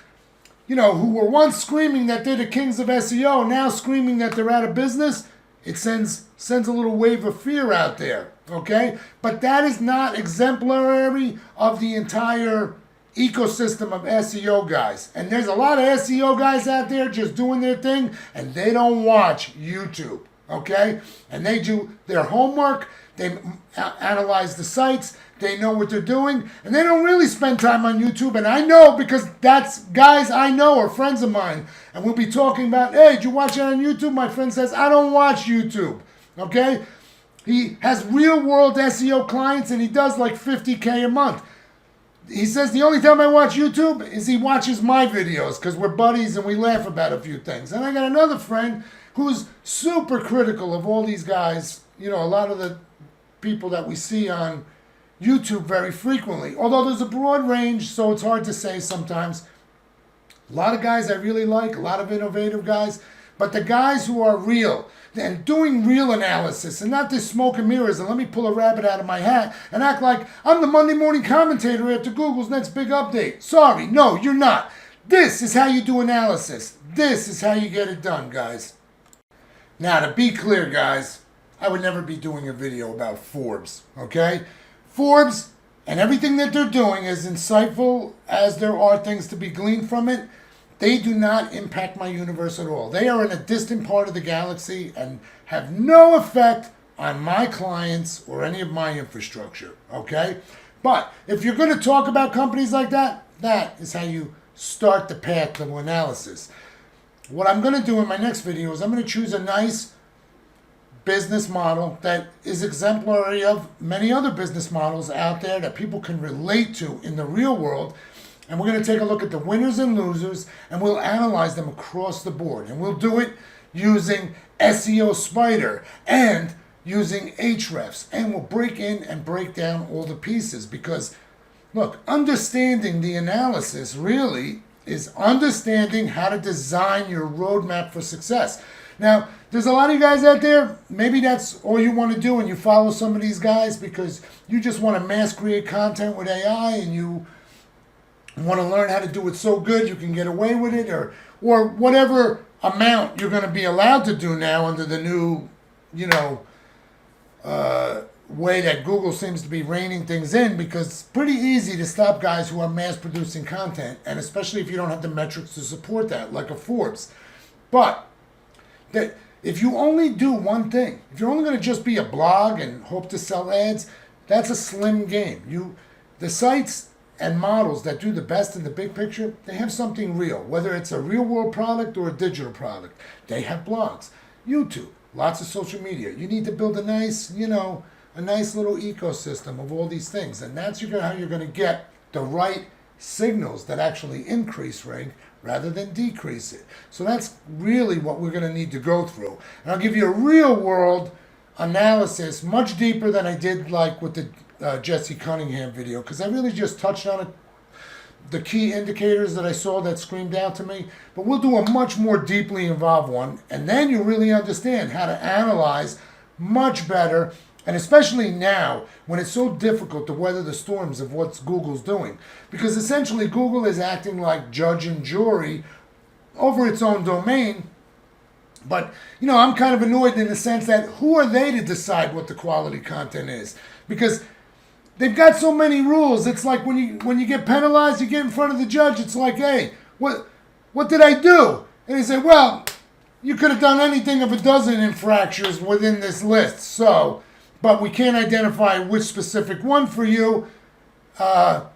who were once screaming that they're the kings of SEO, now screaming that they're out of business. It sends a little wave of fear out there, okay? But that is not exemplary of the entire ecosystem of SEO guys. And there's a lot of SEO guys out there just doing their thing, and they don't watch YouTube, okay? And they do their homework, they analyze the sites, they know what they're doing, and they don't really spend time on YouTube. And I know because that's guys I know are friends of mine. And we'll be talking about, hey, did you watch it on YouTube? My friend says, I don't watch YouTube, okay? He has real world SEO clients and he does like $50K a month. He says the only time I watch YouTube is he watches my videos because we're buddies and we laugh about a few things. And I got another friend who's super critical of all these guys, a lot of the people that we see on YouTube very frequently. Although there's a broad range, so it's hard to say sometimes. A lot of guys I really like, a lot of innovative guys, but the guys who are real and doing real analysis and not this smoke and mirrors and let me pull a rabbit out of my hat and act like I'm the Monday morning commentator after Google's next big update. Sorry, no, you're not. This is how you do analysis. This is how you get it done, guys. Now, to be clear, guys, I would never be doing a video about Forbes, okay? Forbes and everything that they're doing, as insightful as there are things to be gleaned from it, they do not impact my universe at all. They are in a distant part of the galaxy and have no effect on my clients or any of my infrastructure, okay? But if you're going to talk about companies like that, that is how you start the path to analysis. What I'm going to do in my next video is I'm going to choose a nice business model that is exemplary of many other business models out there that people can relate to in the real world. And we're going to take a look at the winners and losers and we'll analyze them across the board. And we'll do it using SEO Spider and using Ahrefs. And we'll break in and break down all the pieces because, look, understanding the analysis really is understanding how to design your roadmap for success. Now, there's a lot of you guys out there, maybe that's all you want to do and you follow some of these guys because you just want to mass create content with AI and you want to learn how to do it so good you can get away with it or whatever amount you're going to be allowed to do now under the new, way that Google seems to be reining things in because it's pretty easy to stop guys who are mass producing content and especially if you don't have the metrics to support that, like a Forbes. But that if you only do one thing, if you're only going to just be a blog and hope to sell ads, that's a slim game. The sites and models that do the best in the big picture, they have something real, whether it's a real world product or a digital product. They have blogs, YouTube, lots of social media. You need to build a nice, a nice little ecosystem of all these things. And that's how you're going to get the right signals that actually increase rank rather than decrease it. So that's really what we're going to need to go through. And I'll give you a real world analysis, much deeper than I did like with the Jesse Cunningham video, because I really just touched on it, the key indicators that I saw that screamed out to me. But we'll do a much more deeply involved one, and then you really understand how to analyze much better. And especially now, when it's so difficult to weather the storms of what Google's doing. Because essentially Google is acting like judge and jury over its own domain. But, I'm kind of annoyed in the sense that who are they to decide what the quality content is? Because they've got so many rules. It's like when you get penalized, you get in front of the judge. It's like, hey, what did I do? And he said, well, you could have done anything of a dozen infractions within this list. So... but we can't identify which specific one for you. 5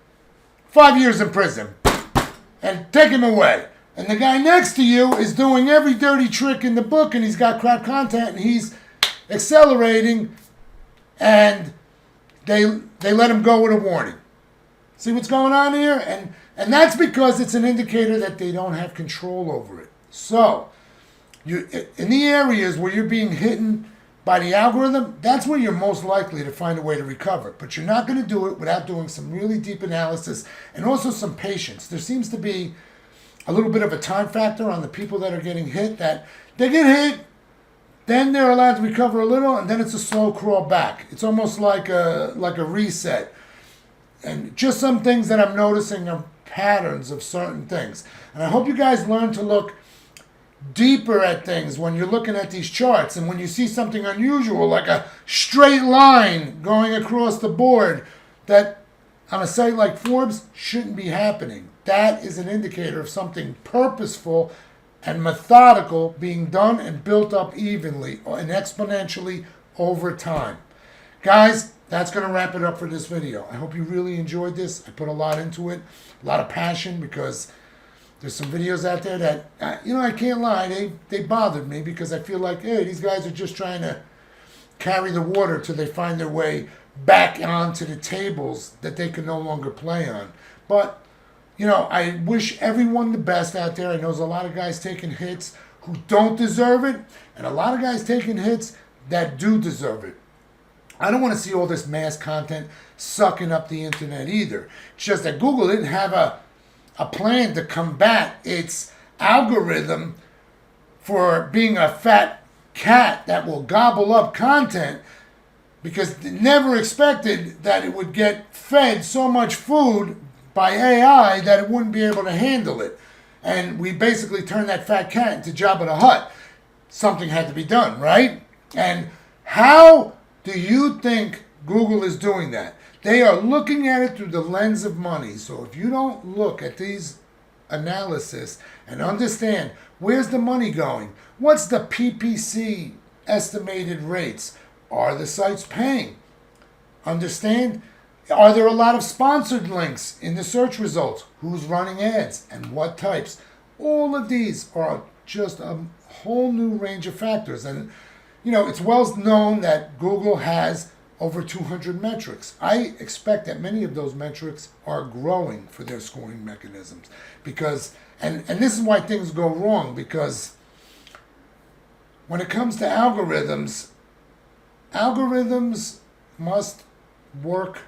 years in prison. And take him away. And the guy next to you is doing every dirty trick in the book and he's got crap content and he's accelerating and they let him go with a warning. See what's going on here? And that's because it's an indicator that they don't have control over it. So, in the areas where you're being hidden by the algorithm, that's where you're most likely to find a way to recover. But you're not going to do it without doing some really deep analysis and also some patience. There seems to be a little bit of a time factor on the people that are getting hit, that they get hit, then they're allowed to recover a little, and then it's a slow crawl back. It's almost like a reset. And just some things that I'm noticing are patterns of certain things. And I hope you guys learn to look deeper at things when you're looking at these charts, and when you see something unusual like a straight line going across the board that on a site like Forbes shouldn't be happening. That is an indicator of something purposeful and methodical being done and built up evenly and exponentially over time. Guys, that's going to wrap it up for this video. I hope you really enjoyed this. I put a lot into it, a lot of passion, because there's some videos out there that, I can't lie, they bothered me because I feel like, hey, these guys are just trying to carry the water till they find their way back onto the tables that they can no longer play on. But, I wish everyone the best out there. I know there's a lot of guys taking hits who don't deserve it, and a lot of guys taking hits that do deserve it. I don't want to see all this mass content sucking up the internet either. It's just that Google didn't have a plan to combat its algorithm for being a fat cat that will gobble up content, because they never expected that it would get fed so much food by AI that it wouldn't be able to handle it. And we basically turned that fat cat into Jabba the Hutt. Something had to be done, right? And how do you think Google is doing that? They are looking at it through the lens of money. So if you don't look at these analysis and understand where's the money going, what's the PPC estimated rates, are the sites paying? Understand? Are there a lot of sponsored links in the search results? Who's running ads and what types? All of these are just a whole new range of factors. And, it's well known that Google has over 200 metrics. I expect that many of those metrics are growing for their scoring mechanisms. Because, and this is why things go wrong, because when it comes to algorithms, algorithms must work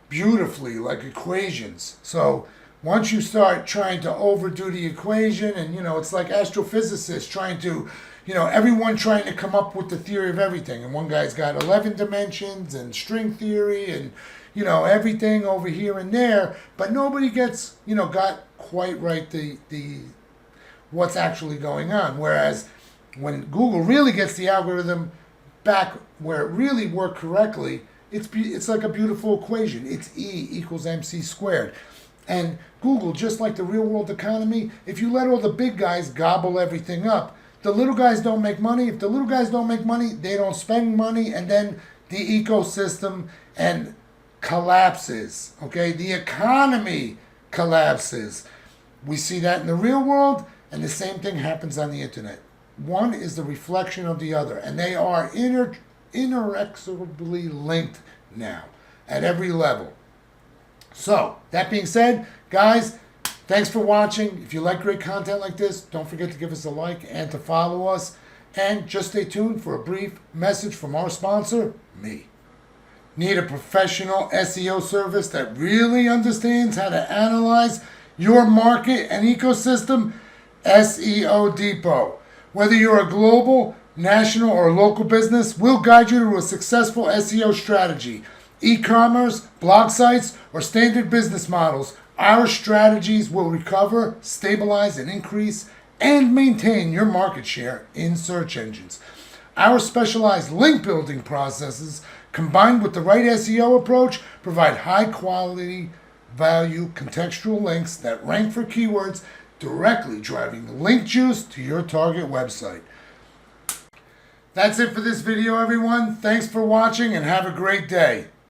beautifully like equations. So once you start trying to overdo the equation, and it's like astrophysicists trying to, everyone trying to come up with the theory of everything. And one guy's got 11 dimensions and string theory and, everything over here and there, but nobody gets, got quite right the what's actually going on. Whereas when Google really gets the algorithm back where it really worked correctly, it's like a beautiful equation. It's E equals MC squared. And Google, just like the real world economy, if you let all the big guys gobble everything up, the little guys don't make money. If the little guys don't make money, they don't spend money, and then the ecosystem and collapses. Okay, the economy collapses. We see that in the real world, and the same thing happens on the internet. One is the reflection of the other, and they are inexorably linked now at every level. So, that being said, guys, thanks for watching. If you like great content like this, don't forget to give us a like and to follow us. And just stay tuned for a brief message from our sponsor, me. Need a professional SEO service that really understands how to analyze your market and ecosystem? SEO Depot. Whether you're a global, national, or local business, we'll guide you to a successful SEO strategy. E-commerce, blog sites, or standard business models, our strategies will recover, stabilize, and increase and maintain your market share in search engines. Our specialized link building processes, combined with the right SEO approach, provide high quality, value, contextual links that rank for keywords, directly driving link juice to your target website. That's it for this video, everyone. Thanks for watching and have a great day.